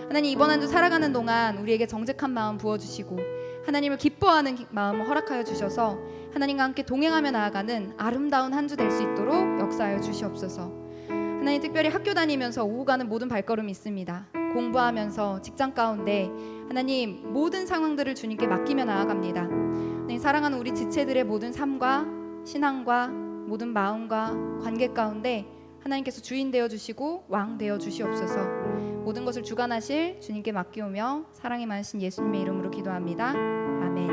하나님 이번 한 주 살아가는 동안 우리에게 정직한 마음 부어주시고 하나님을 기뻐하는 마음을 허락하여 주셔서 하나님과 함께 동행하며 나아가는 아름다운 한 주 될 수 있도록 역사하여 주시옵소서. 하나님 특별히 학교 다니면서 오고 가는 모든 발걸음이 있습니다. 공부하면서 직장 가운데 하나님 모든 상황들을 주님께 맡기며 나아갑니다. 하나님 사랑하는 우리 지체들의 모든 삶과 신앙과 모든 마음과 관계 가운데 하나님께서 주인 되어 주시고 왕 되어 주시옵소서. 모든 것을 주관하실 주님께 맡기오며 사랑이 많으신 예수님의 이름으로 기도합니다. 아멘.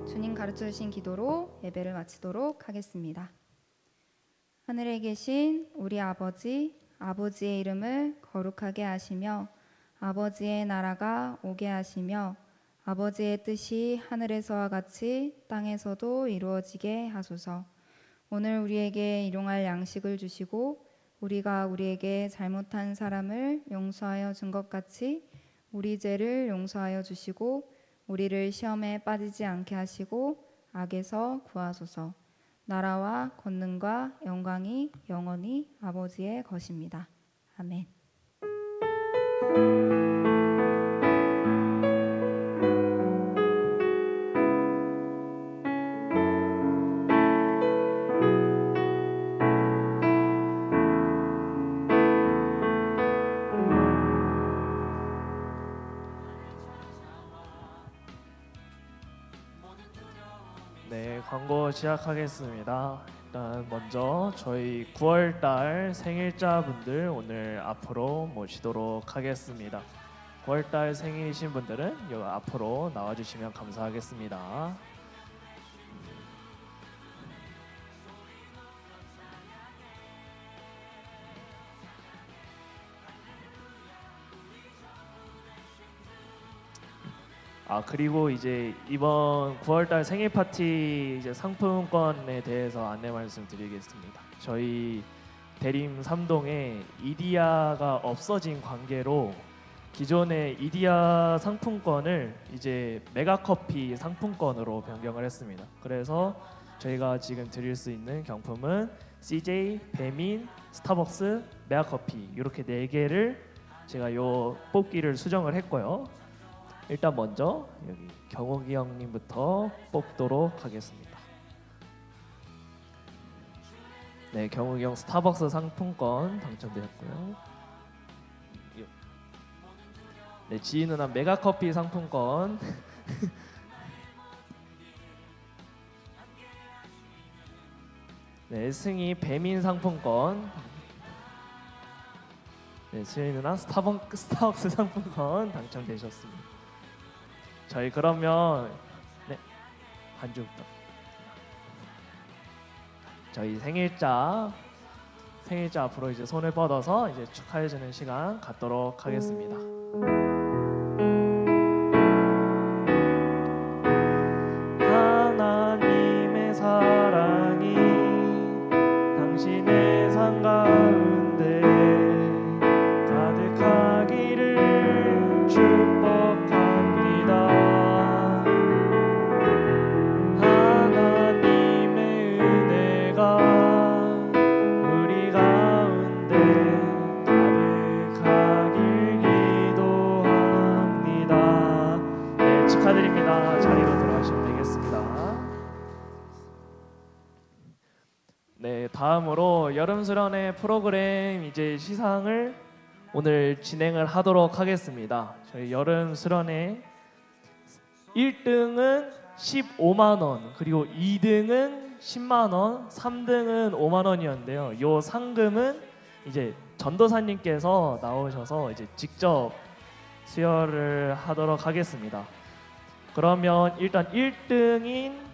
주님 가르쳐 주신 기도로 예배를 마치도록 하겠습니다. 하늘에 계신 우리 아버지, 아버지의 이름을 거룩하게 하시며 아버지의 나라가 오게 하시며 아버지의 뜻이 하늘에서와 같이 땅에서도 이루어지게 하소서. 오늘 우리에게 일용할 양식을 주시고 우리가 우리에게 잘못한 사람을 용서하여 준 것 같이 우리 죄를 용서하여 주시고 우리를 시험에 빠지지 않게 하시고 악에서 구하소서. 나라와 권능과 영광이 영원히 아버지의 것입니다. 아멘. 네, 광고 시작하겠습니다. 일단 먼저 저희 9월달 생일자분들 오늘 앞으로 모시도록 하겠습니다. 9월달 생일이신 분들은 여기 앞으로 나와주시면 감사하겠습니다. 그리고 이제 이번 9월달 생일 파티 이제 상품권에 대해서 안내 말씀드리겠습니다. 저희 대림 3동에 이디야가 없어진 관계로 기존의 이디야 상품권을 이제 메가커피 상품권으로 변경을 했습니다. 그래서 저희가 지금 드릴 수 있는 경품은 CJ, 배민, 스타벅스, 메가커피 이렇게 4개를 제가 요 뽑기를 수정을 했고요. 일단 먼저 여기 경욱이 형님부터 뽑도록 하겠습니다. 네, 경욱이 형 스타벅스 상품권 당첨되었고요. 네, 지희 누나 메가커피 상품권. 네, 승희 배민 상품권. 네, 수희 누나 스타벅스 상품권 당첨되셨습니다. 저희 그러면 네, 반주부터 저희 생일자 앞으로 이제 손을 뻗어서 이제 축하해주는 시간 갖도록 하겠습니다. 하나님의 사랑이 당신의 삶 가운데 가득하기를 축복합니다. 하나님의 은혜가 우리 가운데 가득하길 기도합니다. 네, 축하드립니다. 자리로 들어가시면 되겠습니다. 네, 다음으로 여름 수련회 프로그램 이제 시상을 오늘 진행을 하도록 하겠습니다. 저희 여름 수련회 1등은 15만 원, 그리고 2등은 10만 원, 3등은 5만 원이었는데요. 요 상금은 이제 전도사님께서 나오셔서 이제 직접 수여를 하도록 하겠습니다. 그러면 일단 1등인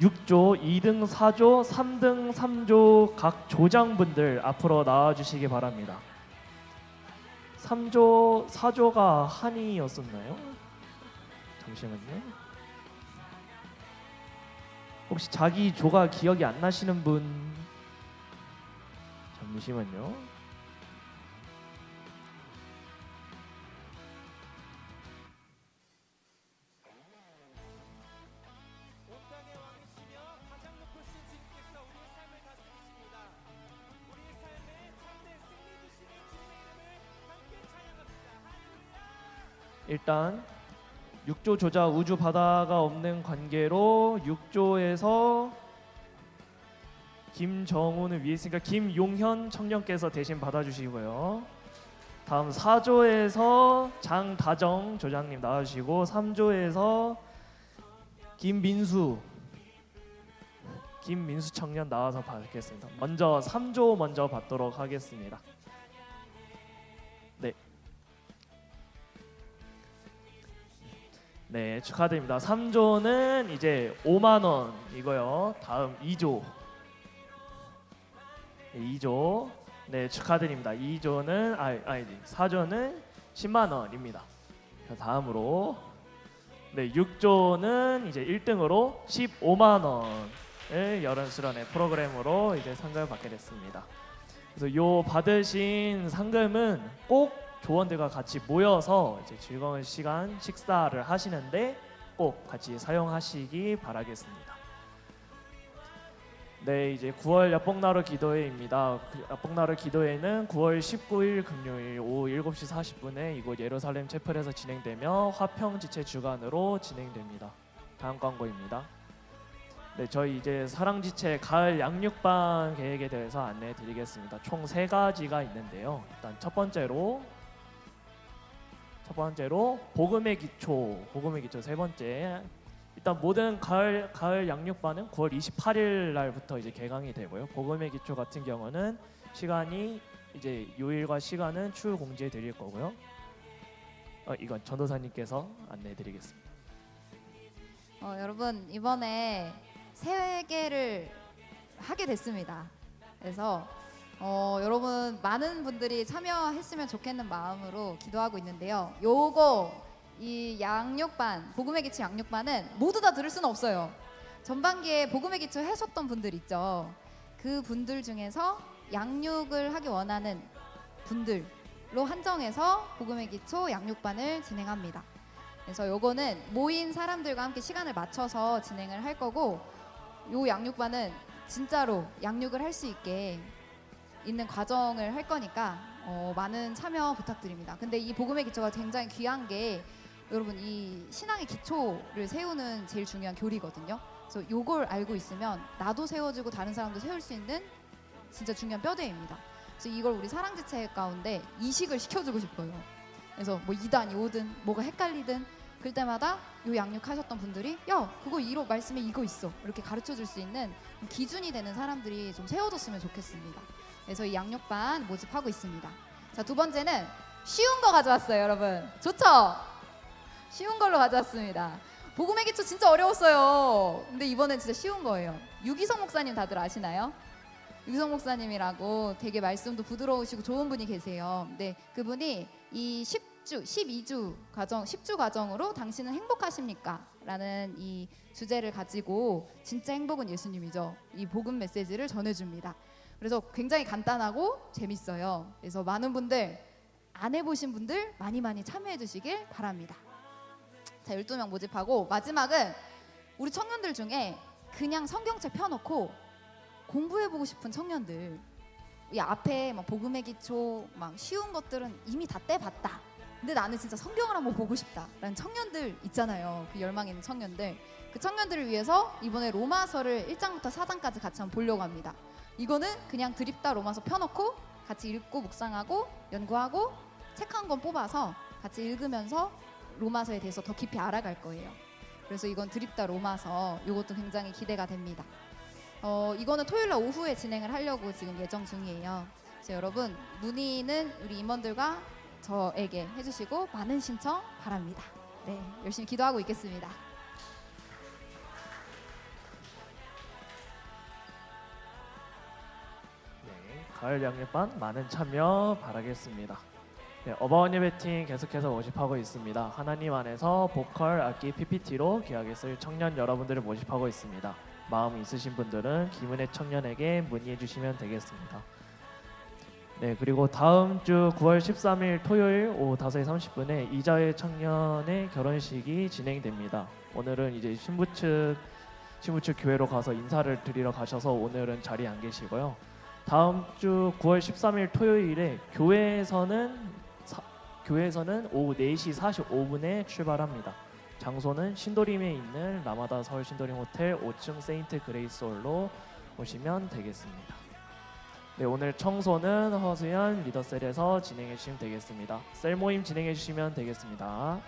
6조, 2등 4조, 3등 3조 각 조장분들 앞으로 나와주시기 바랍니다. 3조, 4조가 한이었었나요? 잠시만요. 혹시 자기 조가 기억이 안 나시는 분? 잠시만요. 일단 6조 조작 우주 바다가 없는 관계로 6조에서 김정훈을 위해 있으니까 김용현 청년께서 대신 받아주시고요. 다음 4조에서 장다정 조장님 나와주시고 3조에서 김민수 청년 나와서 받겠습니다. 먼저 3조 먼저 받도록 하겠습니다. 네, 축하드립니다. 3조는 이제 5만 원이고요. 다음 2조. 네, 2조. 네, 축하드립니다. 2조는 아니지. 4조는 10만 원입니다. 다음으로 네, 6조는 이제 1등으로 15만 원을 여름 수련회 프로그램으로 이제 상금을 받게 됐습니다. 그래서 요 받으신 상금은 꼭 조원들과 같이 모여서 이제 즐거운 시간 식사를 하시는데 꼭 같이 사용하시기 바라겠습니다. 네, 이제 9월 야뽕나루 기도회입니다. 야뽕나루 기도회는 9월 19일 금요일 오후 7시 40분에 이곳 예루살렘 채플에서 진행되며 화평지체 주간으로 진행됩니다. 다음 광고입니다. 네, 저희 이제 사랑지체 가을 양육반 계획에 대해서 안내해 드리겠습니다. 총 3가지가 있는데요. 일단 첫 번째로 복음의 기초 세 번째. 일단 모든 가을 양육반은 9월 28일 날부터 이제 개강이 되고요. 복음의 기초 같은 경우는 시간이 이제 요일과 시간은 추후 공지해 드릴 거고요. 이건 전도사님께서 안내해 드리겠습니다. 여러분 이번에 세계를 하게 됐습니다. 그래서 여러분 많은 분들이 참여했으면 좋겠는 마음으로 기도하고 있는데요. 이 양육반, 복음의 기초 양육반은 모두 다 들을 수는 없어요. 전반기에 복음의 기초 하셨던 분들 있죠. 그 분들 중에서 양육을 하기 원하는 분들로 한정해서 복음의 기초 양육반을 진행합니다. 그래서 요거는 모인 사람들과 함께 시간을 맞춰서 진행을 할 거고, 요 양육반은 진짜로 양육을 할 수 있게 있는 과정을 할 거니까 많은 참여 부탁드립니다. 근데 이 복음의 기초가 굉장히 귀한 게 여러분 이 신앙의 기초를 세우는 제일 중요한 교리거든요. 그래서 요걸 알고 있으면 나도 세워지고 다른 사람도 세울 수 있는 진짜 중요한 뼈대입니다. 그래서 이걸 우리 사랑지체 가운데 이식을 시켜주고 싶어요. 그래서 뭐 2단, 5든 뭐가 헷갈리든 그럴 때마다 요 양육하셨던 분들이 야 그거 말씀에 이거 있어 이렇게 가르쳐줄 수 있는 기준이 되는 사람들이 좀 세워졌으면 좋겠습니다. 그래서 이 양육반 모집하고 있습니다. 자, 두 번째는 쉬운 거 가져왔어요, 여러분. 좋죠? 쉬운 걸로 가져왔습니다. 복음의 기초 진짜 어려웠어요. 근데 이번엔 진짜 쉬운 거예요. 유기성 목사님 다들 아시나요? 유기성 목사님이라고 되게 말씀도 부드러우시고 좋은 분이 계세요. 근데 그분이 이 12주 과정, 10주 과정으로 당신은 행복하십니까? 라는 이 주제를 가지고 진짜 행복은 예수님이죠. 이 복음 메시지를 전해줍니다. 그래서 굉장히 간단하고 재밌어요. 그래서 많은 분들 안 해보신 분들 많이 참여해 주시길 바랍니다. 자, 12명 모집하고 마지막은 우리 청년들 중에 그냥 성경책 펴놓고 공부해보고 싶은 청년들, 이 앞에 막 복음의 기초 막 쉬운 것들은 이미 다 떼봤다. 근데 나는 진짜 성경을 한번 보고 싶다라는 청년들 있잖아요. 그 열망 있는 청년들. 그 청년들을 위해서 이번에 로마서를 1장부터 4장까지 같이 한번 보려고 합니다. 이거는 그냥 드립다 로마서 펴놓고 같이 읽고 묵상하고 연구하고 책 한 권 뽑아서 같이 읽으면서 로마서에 대해서 더 깊이 알아갈 거예요. 그래서 이건 드립다 로마서, 이것도 굉장히 기대가 됩니다. 이거는 토요일날 오후에 진행을 하려고 지금 예정 중이에요. 그래서 여러분 문의는 우리 임원들과 저에게 해주시고 많은 신청 바랍니다. 네, 열심히 기도하고 있겠습니다. 네, 가을 양육반 많은 참여 바라겠습니다. 네, 어바웃 예배팀 계속해서 모집하고 있습니다. 하나님 안에서 보컬, 악기, PPT로 귀하게 쓸 청년 여러분들을 모집하고 있습니다. 마음 있으신 분들은 김은혜 청년에게 문의해 주시면 되겠습니다. 네, 그리고 다음 주 9월 13일 토요일 오후 5시 30분에 이자의 청년의 결혼식이 진행됩니다. 오늘은 이제 신부 측 교회로 가서 인사를 드리러 가셔서 오늘은 자리에 안 계시고요. 다음 주 9월 13일 토요일에 교회에서는 오후 4시 45분에 출발합니다. 장소는 신도림에 있는 라마다 서울 신도림 호텔 5층 세인트 그레이스 홀로 오시면 되겠습니다. 네, 오늘 청소는 허수연 리더셀에서 진행해 주시면 되겠습니다. 셀 모임 진행해 주시면 되겠습니다.